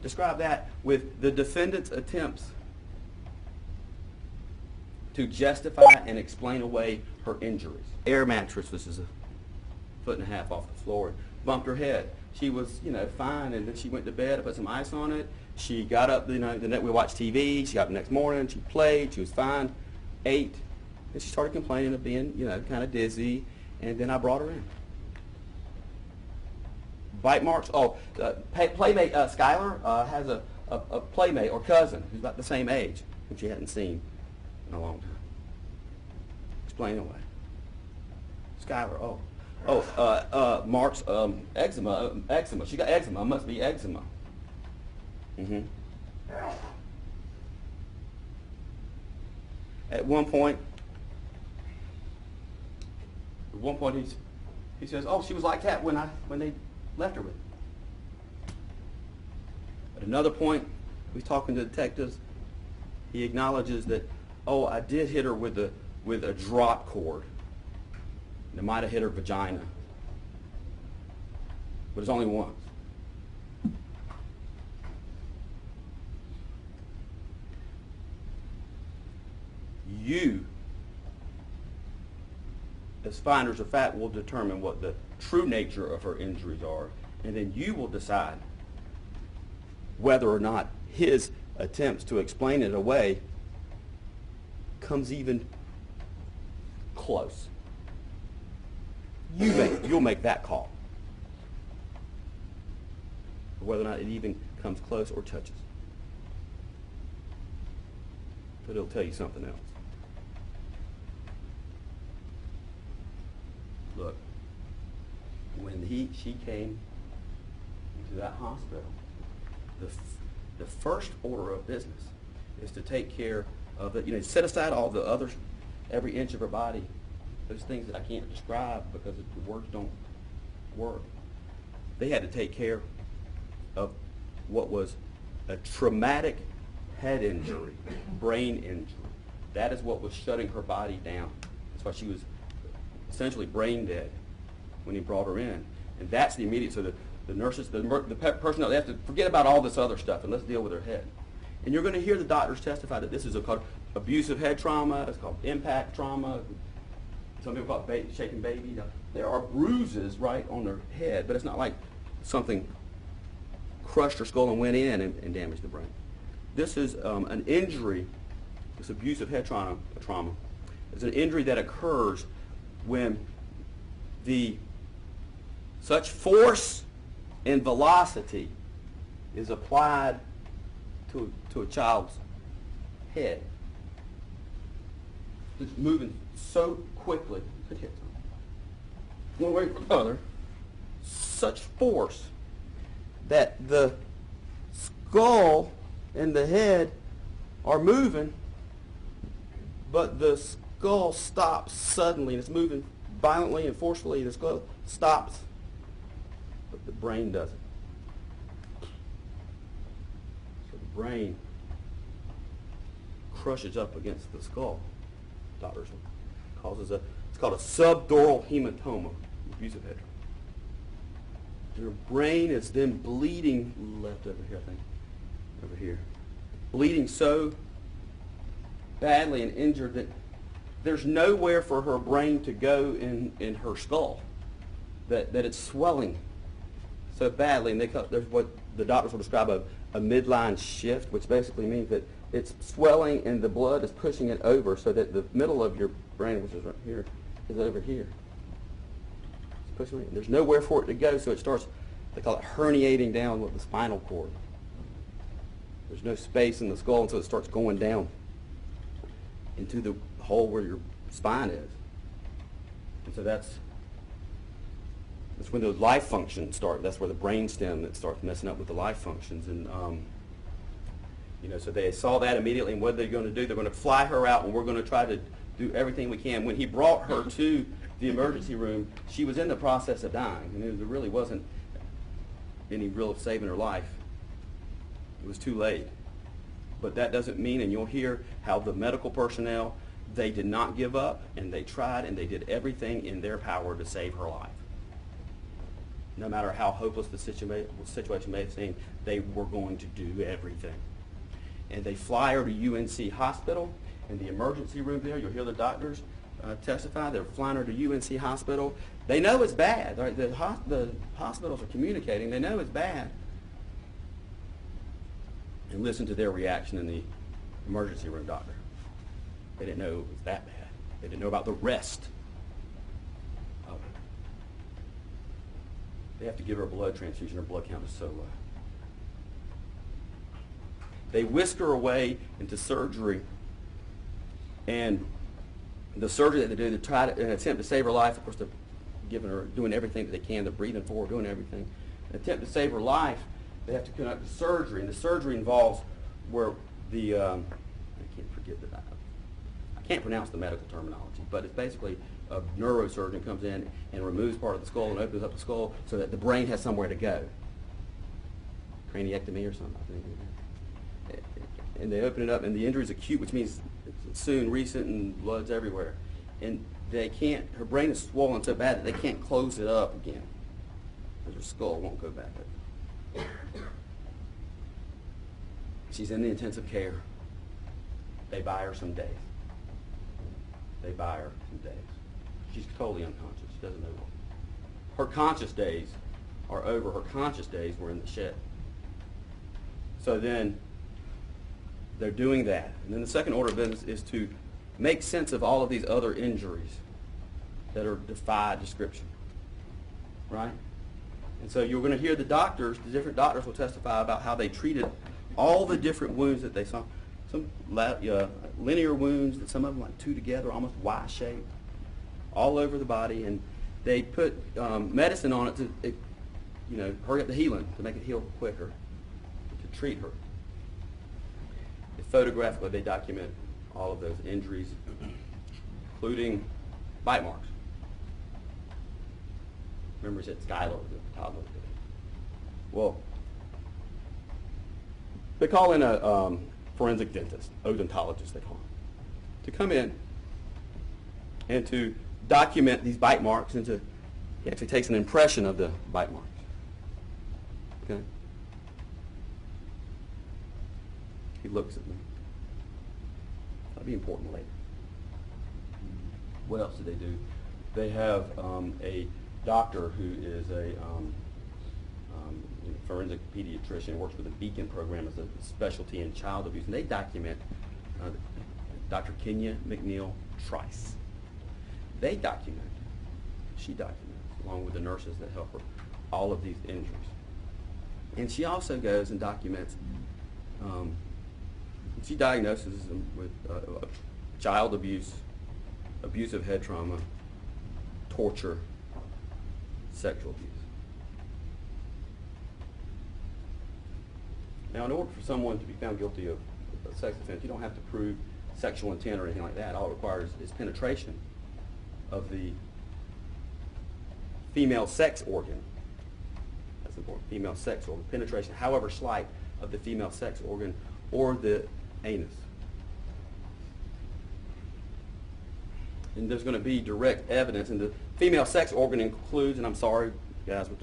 describe that with the defendant's attempts to justify and explain away her injuries. Air mattress, which is a 1.5 foot off the floor, bumped her head. She was, fine, and then she went to bed. I put some ice on it. She got up, the night we watched TV. She got up the next morning. She played. She was fine. Ate, and she started complaining of being, kind of dizzy. And then I brought her in. Bite marks. Oh, playmate Skylar has a playmate or cousin who's about the same age, whom she hadn't seen in a long time. Explain away. Skylar. Mark's eczema. Eczema. She got eczema. Must be eczema. At one point he says, "Oh, she was like that when they left her with." At another point, he's talking to detectives. He acknowledges that, "Oh, I did hit her with a drop cord. And it might have hit her vagina, but it's only once." You, as finders of fact, will determine what the true nature of her injuries are, and then you will decide whether or not his attempts to explain it away comes even close. You'll make that call, whether or not it even comes close or touches. But it'll tell you something else. Look, when she came to that hospital, the first order of business is to take care of it. Set aside all the others, every inch of her body, those things that I can't describe because the words don't work. They had to take care of what was a traumatic head injury, brain injury. That is what was shutting her body down. That's why she was essentially brain dead when he brought her in. And that's the immediate, so the nurses, the personnel, they have to forget about all this other stuff and let's deal with her head. And you're going to hear the doctors testify that this is called abusive head trauma, it's called impact trauma, some people call it shaken baby. There are bruises right on their head, but it's not like something crushed her skull and went in and damaged the brain. This is an injury, this abusive head trauma is an injury that occurs when such force and velocity is applied to a child's head. It's moving so quickly, one way or another, such force that the skull and the head are moving, but the skull stops suddenly, and it's moving violently and forcefully. The skull stops, but the brain doesn't. So the brain crushes up against the skull. Doctors causes it's called a subdural hematoma, abusive head trauma. Your brain is then bleeding left over here, I think, over here, bleeding so badly and injured that there's nowhere for her brain to go in her skull, that it's swelling so badly, and there's what the doctors will describe a midline shift, which basically means that it's swelling and the blood is pushing it over so that the middle of your brain, which is right here, is over here. It's pushing it. There's nowhere for it to go, so it starts, they call it herniating down with the spinal cord. There's no space in the skull, and so it starts going down into the hole where your spine is. And so that's when those life functions start. That's where the brain stem that starts messing up with the life functions. And so they saw that immediately, and what they're going to do, they're going to fly her out, and we're going to try to do everything we can. When he brought her to the emergency room, she was in the process of dying. There really wasn't any real saving her life. It was too late. But that doesn't mean, and you'll hear how the medical personnel, they did not give up, and they tried, and they did everything in their power to save her life. No matter how hopeless the situation may seem, they were going to do everything. And they fly her to UNC Hospital. In the emergency room there, you'll hear the doctors testify. They're flying her to UNC Hospital. They know it's bad. Right? The hospitals are communicating. They know it's bad. And listen to their reaction in the emergency room, doctor. They didn't know it was that bad. They didn't know about the rest of it. They have to give her a blood transfusion. Her blood count is so low. They whisk her away into surgery, and the surgery that they do to try to attempt to save her life, of course, they're giving her, doing everything that they can. They're breathing for her, doing everything. An attempt to save her life, they have to conduct the surgery, and the surgery involves where the I can't pronounce the medical terminology, but it's basically a neurosurgeon comes in and removes part of the skull and opens up the skull so that the brain has somewhere to go. Craniectomy or something, I think. And they open it up, and the injury is acute, which means it's soon, recent, and blood's everywhere. And they can't, her brain is swollen so bad that they can't close it up again, because her skull won't go back up. She's in the intensive care. They buy her some days. She's totally unconscious. She doesn't know what. Her conscious days are over. Her conscious days were in the shed. So then they're doing that. And then the second order of business is to make sense of all of these other injuries that are defy description. Right? And so you're going to hear the different doctors will testify about how they treated all the different wounds that they saw. Some linear wounds, that some of them like two together, almost Y-shaped, all over the body, and they put medicine on it to, hurry up the healing, to make it heal quicker, to treat her. Photographically, they document all of those injuries, including bite marks. Remember, he said Skylar, the toddler. Well, they call in a forensic dentist, odontologist they call him, to come in and to document these bite marks, and he actually takes an impression of the bite marks. Okay? He looks at me. That'll be important later. What else do they do? They have a doctor who is a forensic pediatrician, works with the Beacon program as a specialty in child abuse, and they document Dr. Kenya McNeil Trice. She documents, along with the nurses that help her, all of these injuries. And she also goes and documents, she diagnoses them with child abuse, abusive head trauma, torture, sexual abuse. Now, in order for someone to be found guilty of a sex offense, you don't have to prove sexual intent or anything like that. All it requires is penetration of the female sex organ. That's important. Female sex organ. Penetration, however slight, of the female sex organ or the anus. And there's going to be direct evidence, and the female sex organ includes, and I'm sorry, guys, with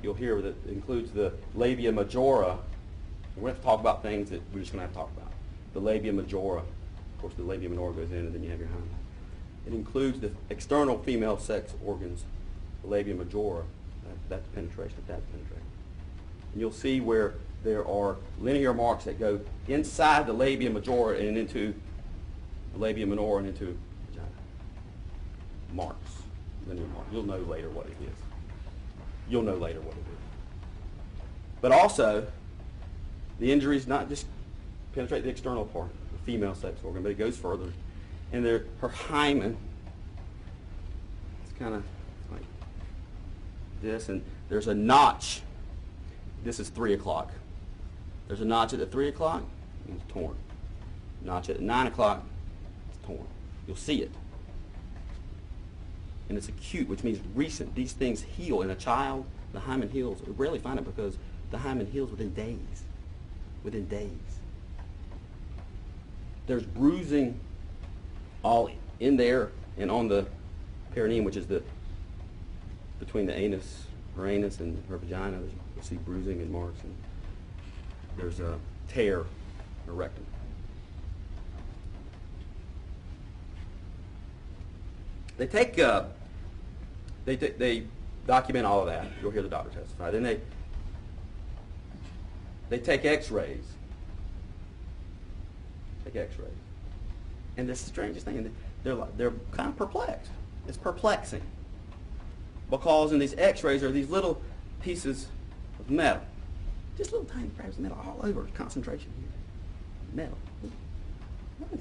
you'll hear that it includes the labia majora. We're going to have to talk about things that we're just going to have to talk about. The labia majora. Of course, the labia minora goes in, and then you have your hymen. It includes the external female sex organs, the labia majora. That's penetration. That's penetration. And you'll see where there are linear marks that go inside the labia majora and into the labia minora and into vagina. Marks. Linear marks. You'll know later what it is. But also, the injuries not just penetrate the external part, the female sex organ, but it goes further. And her hymen, it's kind of like this, and there's a notch. This is 3 o'clock. There's a notch at the 3 o'clock, and it's torn. Notch at 9 o'clock, it's torn. You'll see it. And it's acute, which means recent. These things heal. In a child, the hymen heals. We rarely find it because the hymen heals within days. Within days. There's bruising all in there and on the perineum, which is the between the her anus and her vagina, you see bruising and marks, and there's a tear in her rectum. They take, they document all of that. You'll hear the doctor testify. Then they take X-rays. And this is the strangest thing, they're kind of perplexed. It's perplexing. Because in these X-rays are these little pieces of metal. Just little tiny fragments of metal all over, concentration here. Metal. What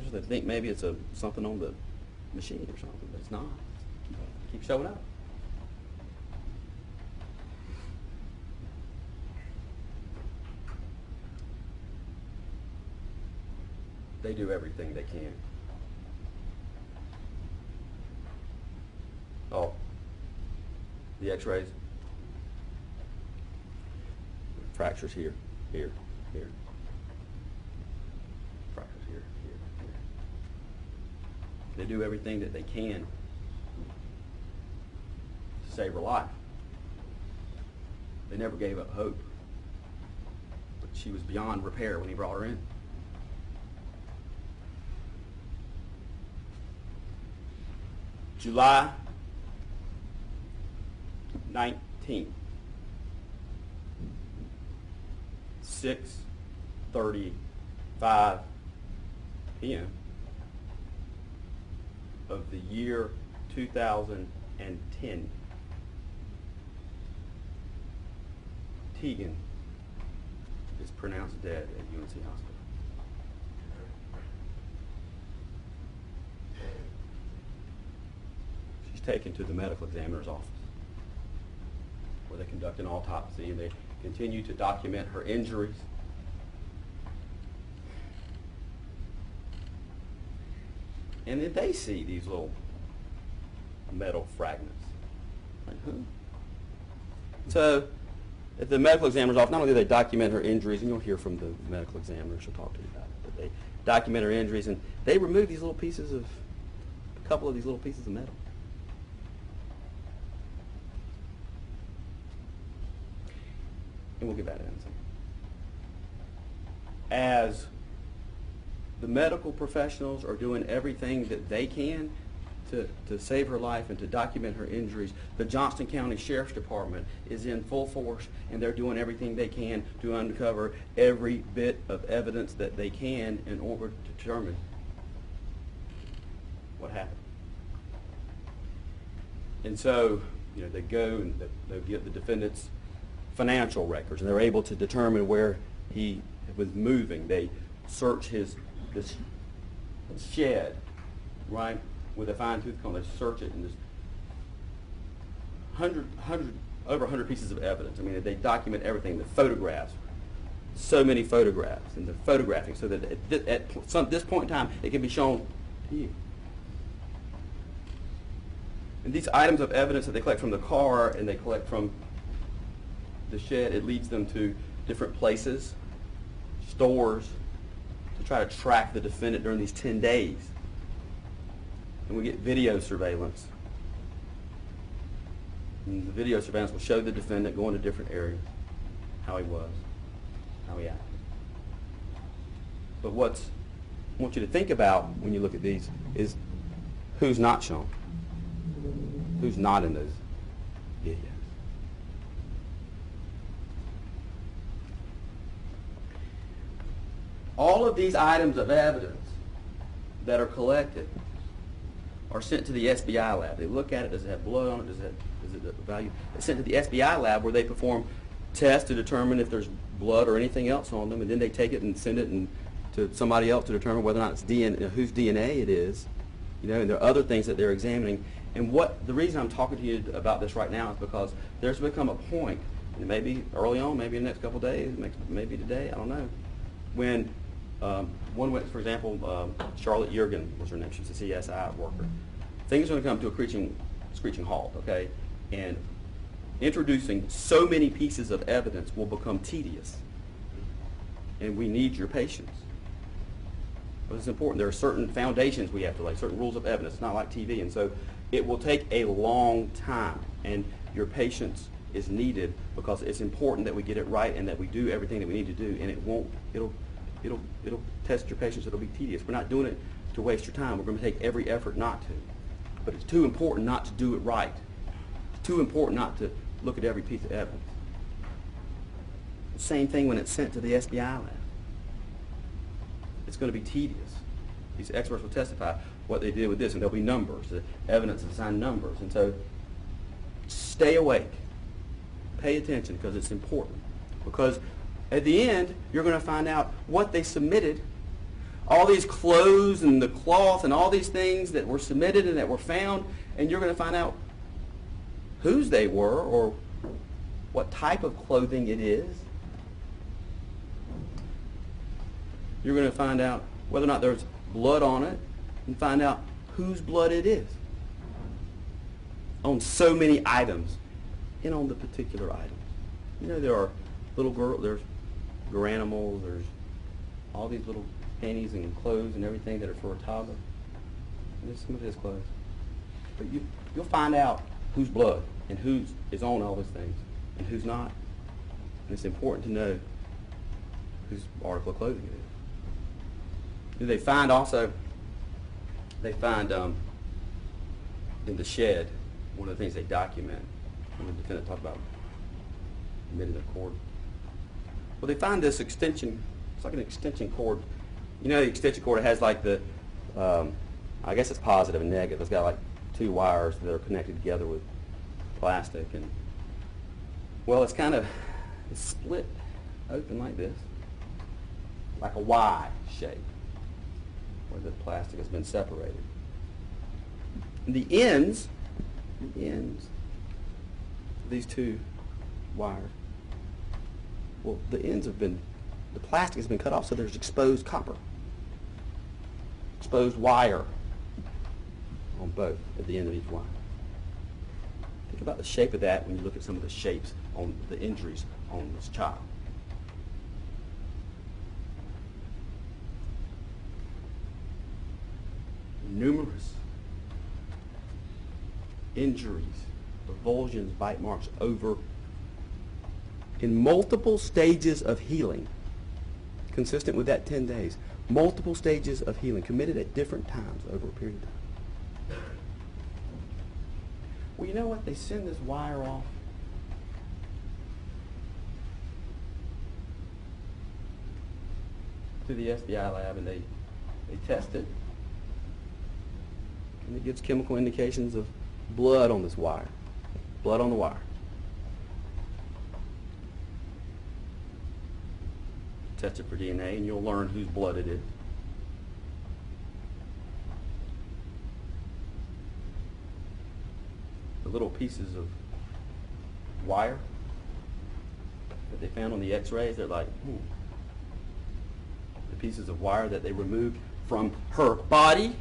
is that? They think maybe it's something on the machine or something, but it's not. It keeps showing up. They do everything they can. Oh, the X-rays. Fractures here, here, here. Fractures here, here, here. They do everything that they can to save her life. They never gave up hope. But she was beyond repair when he brought her in. July 19th, 6:35 p.m. of the year 2010. Tegan is pronounced dead at UNC Hospital. She's taken to the medical examiner's office, where they conduct an autopsy and they continue to document her injuries. And then they see these little metal fragments. Like, huh? So, at the medical examiner's office, not only do they document her injuries, and you'll hear from the medical examiner, she'll talk to you about it, but they document her injuries, and they remove these little pieces of, a couple of these little pieces of metal. And we'll get back to that in a second. As the medical professionals are doing everything that they can to save her life and to document her injuries, the Johnston County Sheriff's Department is in full force, and they're doing everything they can to uncover every bit of evidence that they can in order to determine what happened. And so, they go and they get the defendant's financial records, and they're able to determine where he was moving. They search this shed, right, with a fine-tooth comb. They search it, and there's over 100 pieces of evidence. I mean, they document everything. The photographs, so many photographs, and they're photographing so that at this point in time, it can be shown to you. And these items of evidence that they collect from the car and they collect from the shed, it leads them to different places, stores, to try to track the defendant during these 10 days. And we get video surveillance. And the video surveillance will show the defendant going to different areas, how he was, how he acted. But what I want you to think about when you look at these is who's not shown, who's not in those videos. All of these items of evidence that are collected are sent to the SBI lab. They look at it. Does it have blood on it? Is it a value? It's sent to the SBI lab where they perform tests to determine if there's blood or anything else on them, and then they take it and send it to somebody else to determine whether or not it's DNA, whose DNA it is. And there are other things that they're examining. And the reason I'm talking to you about this right now is because there's become a point, and maybe early on, maybe in the next couple of days, maybe today, I don't know, when one witness, for example, Charlotte Yergin was her name. She was a CSI worker. Things are going to come to a screeching halt, okay? And introducing so many pieces of evidence will become tedious. And we need your patience. But it's important. There are certain foundations we have to lay, certain rules of evidence. It's not like TV. And so It will take a long time, and your patience is needed because it's important that we get it right and that we do everything that we need to do, and it'll test your patience. It'll be tedious. We're not doing it to waste your time. We're going to take every effort not to. But it's too important not to do it right. It's too important not to look at every piece of evidence. The same thing when it's sent to the SBI lab. It's going to be tedious. These experts will testify what they did with this, and there'll be numbers, the evidence is assigned numbers. And so stay awake. Pay attention because it's important. Because at the end, you're going to find out what they submitted. All these clothes and the cloth and all these things that were submitted and that were found, and you're going to find out whose they were or what type of clothing it is. You're going to find out whether or not there's blood on it and find out whose blood it is on so many items and on the particular items. You know, there are little girls, there's granimals, there's all these little panties and clothes and everything that are for a toddler. And there's some of his clothes. But you'll find out whose blood and whose is on all those things and who's not. And it's important to know whose article of clothing it is. They find also, in the shed, one of the things they document, when the defendant talked about admitting a cord. Well, they find this extension, it's like an extension cord. You know the extension cord has like the, I guess it's positive and negative. It's got like two wires that are connected together with plastic. And well, it's kind of split open like this, like a Y shape, where the plastic has been separated. And the ends of these two wires, well, the plastic has been cut off, so there's exposed copper, exposed wire on both at the end of each wire. Think about the shape of that when you look at some of the shapes on the injuries on this child. Numerous injuries, avulsions, bite marks over in multiple stages of healing, consistent with that 10 days. Multiple stages of healing committed at different times over a period of time. Well, you know what? They send this wire off to the SBI lab and they test it. And it gives chemical indications of blood on this wire. Blood on the wire. Test it for DNA and you'll learn whose blood it is. The little pieces of wire that they found on the x-rays, they're like, the pieces of wire that they removed from her body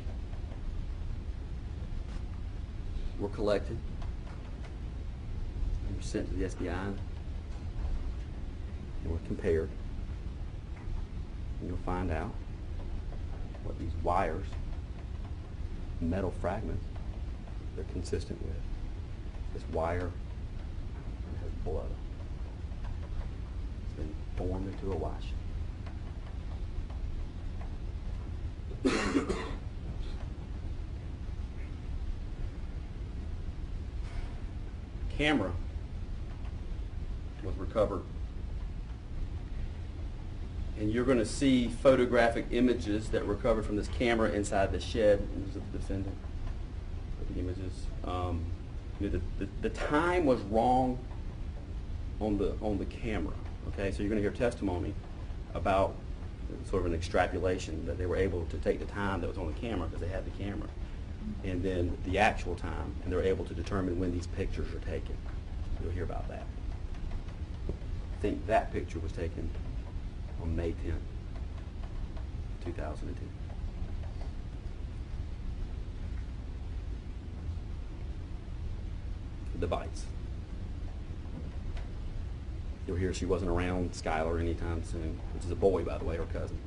were collected and were sent to the SBI and were compared. And you'll find out what these wires, metal fragments, they're consistent with. This wire has blood. It's been formed into a wash. Camera was recovered, and you're going to see photographic images that were recovered from this camera inside the shed. Images of the defendant. The images. The time was wrong on the camera. Okay, so you're going to hear testimony about sort of an extrapolation that they were able to take the time that was on the camera because they had the camera, and then the actual time, and they're able to determine when these pictures are taken. You'll hear about that. I think that picture was taken on May 10th, 2002. The bites. You'll hear she wasn't around Skylar anytime soon, which is a boy, by the way, her cousin.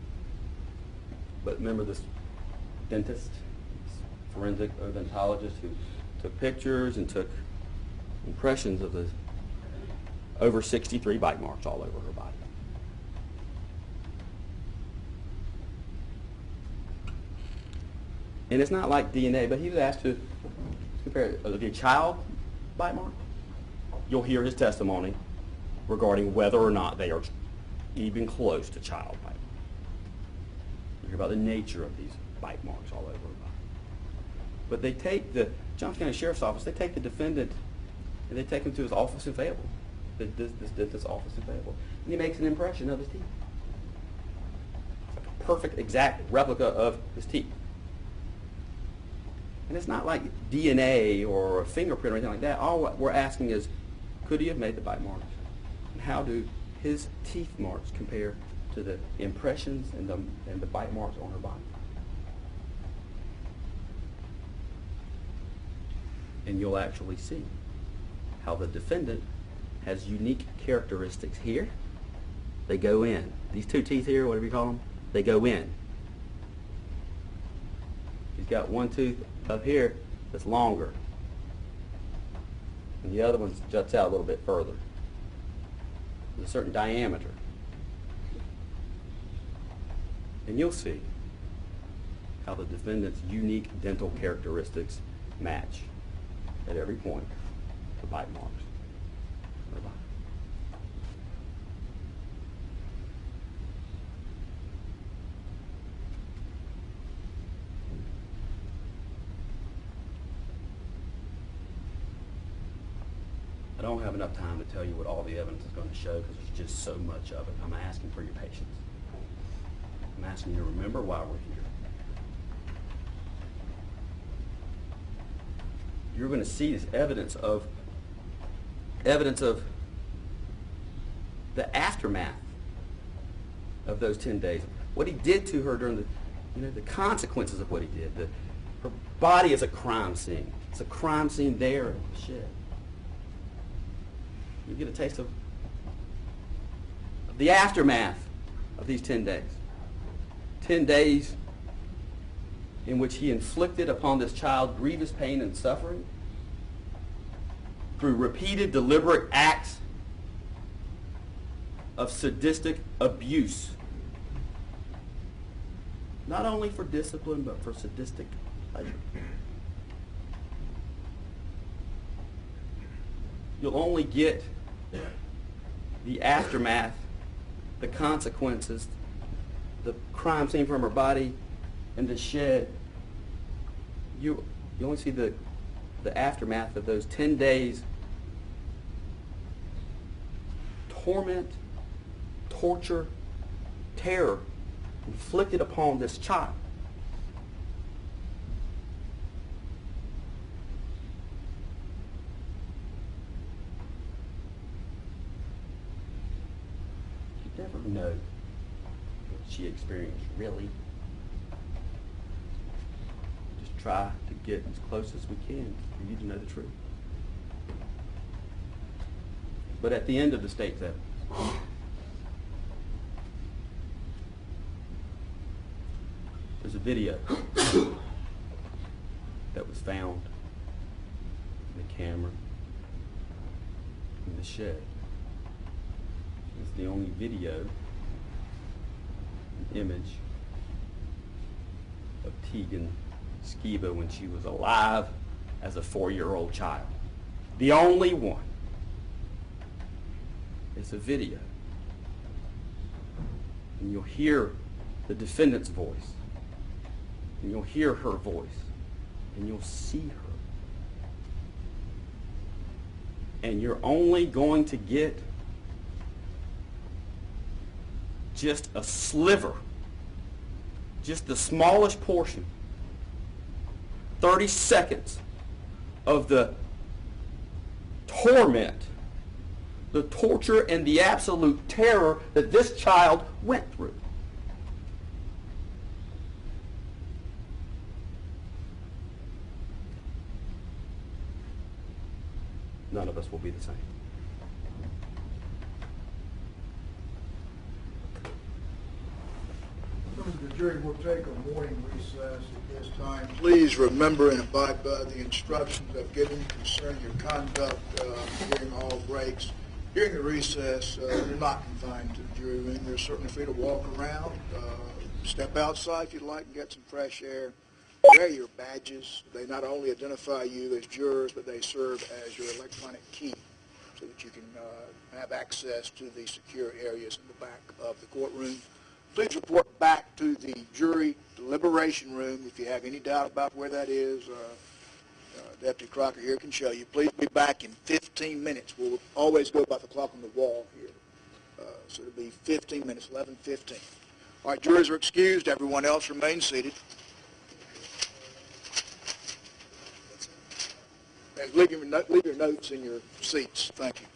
But remember this dentist, this forensic odontologist who took pictures and took impressions of the over 63 bite marks all over her body. And it's not like DNA, but he was asked to compare a child bite mark. You'll hear his testimony regarding whether or not they are even close to child bite marks. You hear about the nature of these bite marks all over her body. But they take the Johnson County Sheriff's Office, they take the defendant and they take him to his office in Fayetteville. This office in Fayetteville. And he makes an impression of his teeth. It's like a perfect, exact replica of his teeth. And it's not like DNA or a fingerprint or anything like that. All we're asking is, could he have made the bite marks? And how do his teeth marks compare to the impressions and the bite marks on her body? And you'll actually see how the defendant has unique characteristics here. They go in. These two teeth here, whatever you call them, they go in. He's got one tooth up here that's longer, and the other one juts out a little bit further. There's a certain diameter. And you'll see how the defendant's unique dental characteristics match at every point the bite marks. I don't have enough time to tell you what all the evidence is going to show because there's just so much of it. I'm asking for your patience. I'm asking you to remember why we're here. You're going to see this evidence of the aftermath of those 10 days. What he did to her during the consequences of what he did. Her body is a crime scene. It's a crime scene there in the shed. You get a taste of the aftermath of these 10 days. 10 days in which he inflicted upon this child grievous pain and suffering through repeated deliberate acts of sadistic abuse. Not only for discipline, but for sadistic pleasure. You'll only get the aftermath, the consequences, the crime scene from her body, and the shed. You only see the aftermath of those 10 days. Torment, torture, terror inflicted upon this child. You never know what she experienced, really. Just try to get as close as we can for you to know the truth. But at the end of the state's evidence, there's a video that was found in the camera in the shed. It's the only video, an image of Tegan Skiba when she was alive as a 4-year-old child. The only one. It's a video. And you'll hear the defendant's voice. And you'll hear her voice. And you'll see her. And you're only going to get just a sliver, just the smallest portion, 30 seconds of the torment, the torture, and the absolute terror that this child went through. None of us will be the same. That was good. jury will take a morning recess at this time. Please remember and abide by the instructions I've given concerning your conduct during all breaks. During the recess, you're not confined to the jury room. You're certainly free to walk around, step outside if you'd like and get some fresh air. Wear your badges. They not only identify you as jurors, but they serve as your electronic key so that you can have access to the secure areas in the back of the courtroom. Please report back to the jury deliberation room if you have any doubt about where that is. Deputy Crocker here can show you. Please be back in 15 minutes. We'll always go by the clock on the wall here. So it'll be 15 minutes, 11:15. All right, jurors are excused. Everyone else remains seated. And leave your notes in your seats. Thank you.